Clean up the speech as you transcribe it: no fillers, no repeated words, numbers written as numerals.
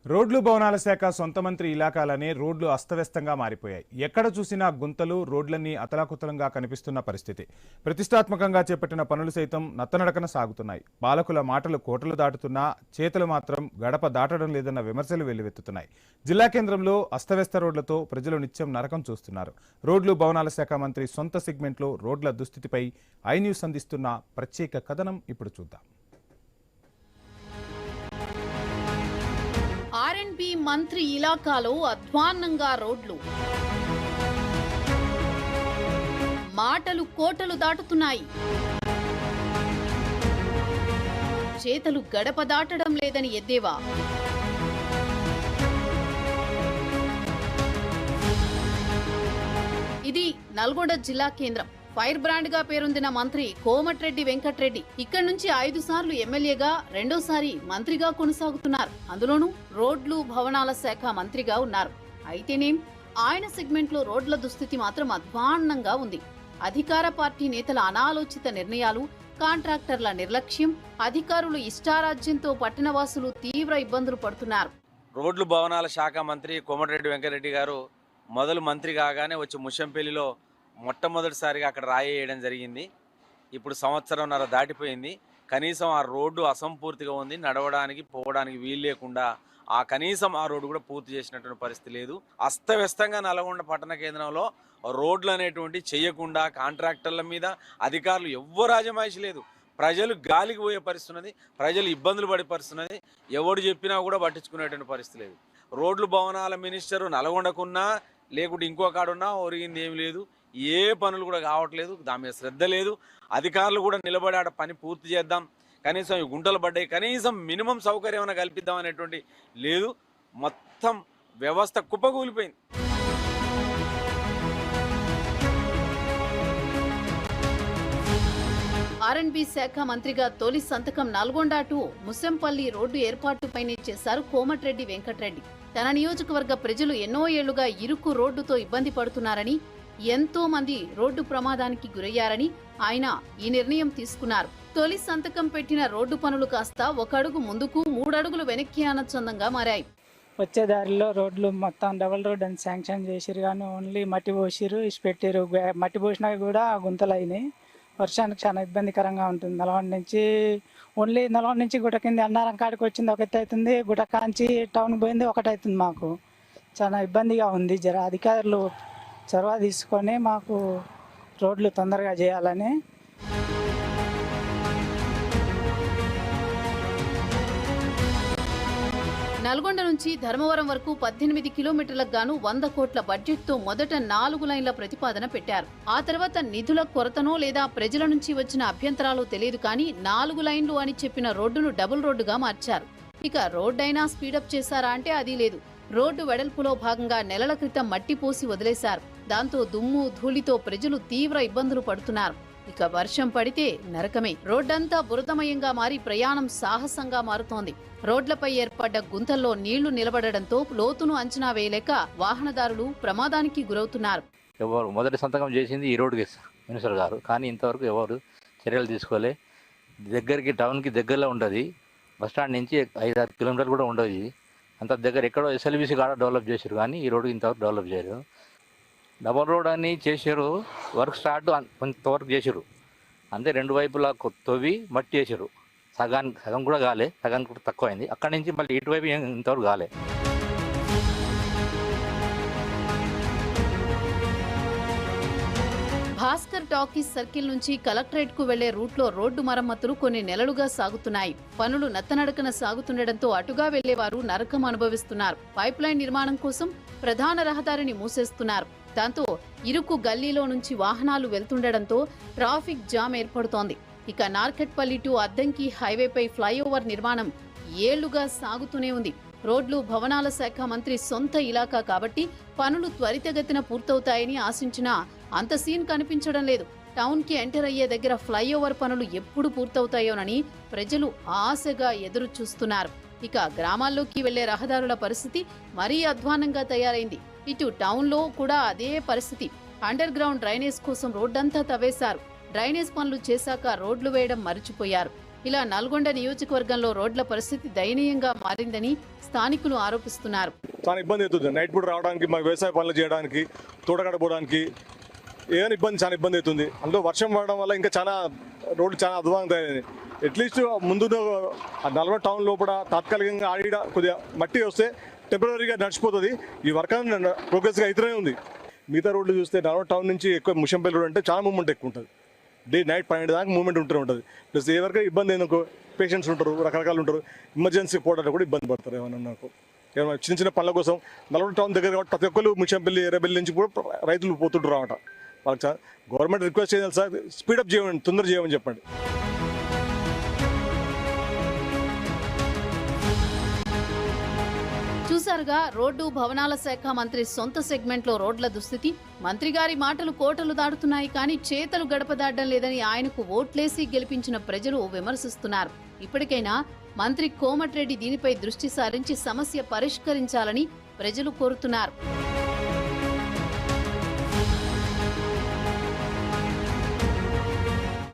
రోడ్లు భవనాల శాఖ సొంత మంత్రి ఇలాకాలనే రోడ్లు అస్తవ్యస్తంగా మారిపోయాయి. ఎక్కడ చూసినా గుంతలు, రోడ్లన్నీ అతలాకుతలంగా కనిపిస్తున్న పరిస్థితి. ప్రతిష్టాత్మకంగా చేపట్టిన పనులు సైతం నత్తనడకన సాగుతున్నాయి. పాలకుల మాటలు కోటలు దాటుతున్నా చేతులు మాత్రం గడప దాటడం లేదన్న విమర్శలు వెల్లువెత్తుతున్నాయి. జిల్లా కేంద్రంలో అస్తవ్యస్త రోడ్లతో ప్రజలు నిత్యం నరకం చూస్తున్నారు. రోడ్లు భవనాల శాఖ మంత్రి సొంత సెగ్మెంట్లో రోడ్ల దుస్థితిపై ఐ న్యూస్ అందిస్తున్న ప్రత్యేక కథనం ఇప్పుడు చూద్దాం. ఆర్ఎండ్బి మంత్రి ఇలాకాలో అధ్వాన్నంగా రోడ్లు, మాటలు కోటలు దాటుతున్నాయి. చేతలు గడప దాటడం లేదని ఎద్దేవా. ఇది నల్గొండ జిల్లా కేంద్రం. ఫైర్ బ్రాండ్ గా పేరొందిన మంత్రి కోమటిరెడ్డి వెంకటరెడ్డి ఇక్కడి నుంచి 5 సార్లు ఎమ్మెల్యేగా, రెండోసారి మంత్రిగా కొనసాగుతున్నారు. అందులోనూ రోడ్లు భవనాల శాఖ మంత్రిగా ఉన్నారు. అయితేనేం ఆయన సెగ్మెంట్ లో రోడ్ల దుస్థితి మాత్రం అధ్వాన్నంగా ఉంది. అధికార పార్టీ నేతల అనాలోచిత నిర్ణయాలు, కాంట్రాక్టర్ల నిర్లక్ష్యం, అధికారులు ఇష్టారాజ్యంతో పట్టణవాసులు తీవ్ర ఇబ్బందులు పడుతున్నారు. రోడ్లు భవనాల శాఖ మంత్రి కోమటిరెడ్డి వెంకటరెడ్డి గారు మొదలు మంత్రి కాగానే వచ్చి ముషంపల్లిలో మొట్టమొదటిసారిగా అక్కడ రాయేయడం జరిగింది. ఇప్పుడు సంవత్సరంన్నర దాటిపోయింది. కనీసం ఆ రోడ్డు అసంపూర్తిగా ఉంది. నడవడానికి పోవడానికి వీలు లేకుండా కనీసం ఆ రోడ్డు కూడా పూర్తి చేసినటువంటి పరిస్థితి లేదు. అస్తవ్యస్తంగా నల్గొండ పట్టణ కేంద్రంలో రోడ్లు అనేటువంటి చేయకుండా కాంట్రాక్టర్ల మీద అధికారులు ఎవ్వరు రాజమాయిషి లేదు. ప్రజలు గాలికి పోయే పరిస్థితి ఉన్నది. ప్రజలు ఇబ్బందులు పడే పరిస్థితి ఉన్నది. ఎవడు చెప్పినా కూడా పట్టించుకునేటువంటి పరిస్థితి లేదు. రోడ్లు భవనాల మినిస్టరు నల్గొండకున్నా లేకుంటే ఇంకో కాడున్నా ఒరిగింది ఏమి లేదు. ఏ పనులు కూడా కావట్లేదు. దాని మీద శ్రద్ధ లేదు. అధికారులు కూడా నిలబడి ఆడ పని పూర్తి చేద్దాం, కనీసం ఈ గుంటలు పడ్డాయి, కనీసం మినిమం సౌకర్యం ఏమైనా కల్పిద్దాం అనేటువంటి లేదు. మొత్తం వ్యవస్థ కుప్పకూలిపోయింది. ఆర్ఎండ్బి శాఖ మంత్రిగా తొలి సంతకం నల్గొండ టు ముసంపల్లి రోడ్డు ఏర్పాటుపైనే చేశారు కోమటిరెడ్డి వెంకటరెడ్డి. తన నియోజకవర్గ ప్రజలు ఎన్నో ఏళ్లుగా ఇరుకు రోడ్డుతో ఇబ్బంది పడుతున్నారని, ఎంతో మంది రోడ్డు ప్రమాదానికి గురయ్యారని ఆయన ఈ నిర్ణయం తీసుకున్నారు. తొలి సంతకం పెట్టిన రోడ్డు పనులు కాస్త 1 అడుగు ముందుకు 3 అడుగులు వెనక్కి ఆనందంగా మారాయి. వచ్చే దారిలో రోడ్లు మొత్తం డబుల్ రోడ్ అని శాంక్షన్ చేసిరు, కానీ ఓన్లీ మట్టి పోసిరు, ఇసి పెట్టిరు. మట్టి పోసినా కూడా గుంతలు అయినాయి. వర్షానికి చాలా ఇబ్బందికరంగా ఉంటుంది. నల్గొండ నుంచి గుట్ట కింద అన్నారం కాడికి వచ్చింది ఒక ఎత్తు అవుతుంది, గుట్ట కాంచి టౌన్ పోయింది ఒకటి అవుతుంది. మాకు చాలా ఇబ్బందిగా ఉంది. అధికారులు చొరవ తీసుకొని మాకు రోడ్లు తొందరగా చేయాలని. నల్గొండ నుంచి ధర్మవరం వరకు 18 కిలోమీటర్లకు గాను 100 కోట్ల బడ్జెట్తో మొదట 4 లైన్ల ప్రతిపాదన పెట్టారు. ఆ తర్వాత నిధుల కొరతనో లేదా ప్రజల నుంచి వచ్చిన అభ్యంతరాలు తెలియదు కానీ 4 లైన్లు అని చెప్పిన రోడ్డును డబుల్ రోడ్డుగా మార్చారు. ఇక రోడ్డైనా స్పీడప్ చేశారా అంటే అది లేదు. రోడ్డు వెడల్పులో భాగంగా నెలల క్రితం మట్టి పోసి వదిలేశారు. దాంతో దుమ్ము ధూళితో ప్రజలు తీవ్ర ఇబ్బందులు పడుతున్నారు. ఇక వర్షం పడితే నరకమే. రోడ్డంతా బురదమయంగా మారి ప్రయాణం సాహసంగా మారుతోంది. రోడ్లపై ఏర్పడ్డ గుంతల్లో నీళ్లు నిలబడడంతో లోతును అంచనా వేయలేక వాహనదారులు ప్రమాదానికి గురవుతున్నారు. ఎవరు మొదటి సంతకం చేసింది ఈ రోడ్డుకి మినిస్టర్ గారు, కానీ ఇంతవరకు ఎవరు చర్యలు తీసుకోలే. దగ్గరికి టౌన్కి దగ్గరలో ఉంటుంది. బస్టాండ్ నుంచి 5-6 కిలోమీటర్లు కూడా ఉండదు. అంత దగ్గర ఎక్కడో ఎస్ఎల్బీసీ కాడ డెవలప్ చేశారు, కానీ ఈ రోడ్డు ఇంతవరకు డెవలప్ చేయరు. డబల్ రోడ్ అని చేశారు, వర్క్ స్టార్ట్ కొంతవరకు చేశారు. అంతే 2 వైపులా తవ్వి మట్టి చేశారు. సగం కూడా కాలే, సగం కూడా తక్కువ అయింది. అక్కడి నుంచి మళ్ళీ ఇటువైపు ఇంతవరకు కాలే. భాస్కర్ టాకీస్ సర్కిల్ నుంచి కలెక్టరేట్ కు వెళ్లే రూట్లో రోడ్డు మరమ్మతులు కొన్ని నెలలుగా సాగుతున్నాయి. పనులు నత్తనడకన సాగుతుండటంతో అటుగా వెళ్లేవారు నరకం అనుభవిస్తున్నారు. పైప్ లైన్ నిర్మాణం కోసం ప్రధాన రహదారిని మూసేస్తున్నారు. దాంతో ఇరుకు గల్లీలో నుంచి వాహనాలు వెళ్తుండటంతో ట్రాఫిక్ జామ్ ఏర్పడుతోంది. ఇక నార్కెట్పల్లి టు అద్దంకి హైవేపై ఫ్లైఓవర్ నిర్మాణం ఏళ్లుగా సాగుతూనే ఉంది. రోడ్లు భవనాల శాఖ మంత్రి సొంత ఇలాకా కాబట్టి పనులు త్వరితగతిన పూర్తవుతాయని ఆశించినా అంత సీన్ కనిపించడం లేదు. టౌన్ కి ఎంటర్ అయ్యే దగ్గర ఫ్లైఓవర్ పనులు ఎప్పుడు పూర్తవుతాయోనని ప్రజలు ఆశగా ఎదురు చూస్తున్నారు. ఇక గ్రామాల్లోకి వెళ్లే రహదారుల పరిస్థితి మరీ అధ్వానంగా తయారైంది. ఇటు టౌన్లో కూడా అదే పరిస్థితి. అండర్ గ్రౌండ్ డ్రైనేజ్ కోసం రోడ్డంతా తవ్వేశారు. డ్రైనేజ్ పనులు చేశాక రోడ్లు వేయడం మరిచిపోయారు. ఇలా నల్గొండ నియోజకవర్గంలో రోడ్ల పరిస్థితి దయనీయంగా మారిందని స్థానికులు ఆరోపిస్తున్నారు. చాలా ఇబ్బంది అవుతుంది. నైట్ పూట రావడానికి, మా వ్యవసాయ పనులు చేయడానికి, తోటకాడ పోవడానికి ఏదైనా చాలా ఇబ్బంది అవుతుంది. అందులో వర్షం పడడం వల్ల ఇంకా చాలా రోడ్లు చాలా అధ్వానంగా తయారైంది. అట్లీస్ట్ ముందు 40 టౌన్ లోపల తాత్కాలికంగా ఆడ కొద్దిగా మట్టి వస్తే టెంపరీగా నడిచిపోతుంది. ఈ వర్క్ ప్రోగ్రెస్గా అయితేనే ఉంది. మిగతా రోడ్లు చూస్తే 40 టౌన్ నుంచి ఎక్కువ ముషంపల్లి రోడ్ అంటే చాలా మూవ్మెంట్ ఎక్కువ ఉంటుంది. డే నైట్ 12 దాకా మూవ్మెంట్ ఉంటూనే ఉంటుంది. ప్లస్ ఏ వరకు ఇబ్బంది అయినా పేషెంట్స్ ఉంటారు, రకరకాలు ఉంటారు. ఎమర్జెన్సీ పోవడానికి కూడా ఇబ్బంది పడతారు. ఏమన్నా చిన్న చిన్న పనుల కోసం 40 టౌన్ దగ్గర కాబట్టి ప్రతి ఒక్కరు ముషంపల్లి, ఎర్రబెల్లి నుంచి కూడా రైతులు పోతుంటారు అన్నమాట. వాళ్ళకి గవర్నమెంట్ రిక్వెస్ట్ చేయాలి సార్, స్పీడప్ చేయమని, తొందర చేయమని చెప్పండి. చూసారుగా రోడ్డు భవనాల శాఖ మంత్రి సొంత సెగ్మెంట్లో రోడ్ల దుస్థితి. మంత్రి గారి మాటలు కోటలు దాటుతున్నాయి, కానీ చేతలు గడప దాటడం లేదని ఆయనకు ఓట్లేసి గెలిపించిన ప్రజలు విమర్శిస్తున్నారు. ఇప్పటికైనా మంత్రి కోమటిరెడ్డి దీనిపై దృష్టి సారించి సమస్య పరిష్కరించాలని ప్రజలు కోరుతున్నారు.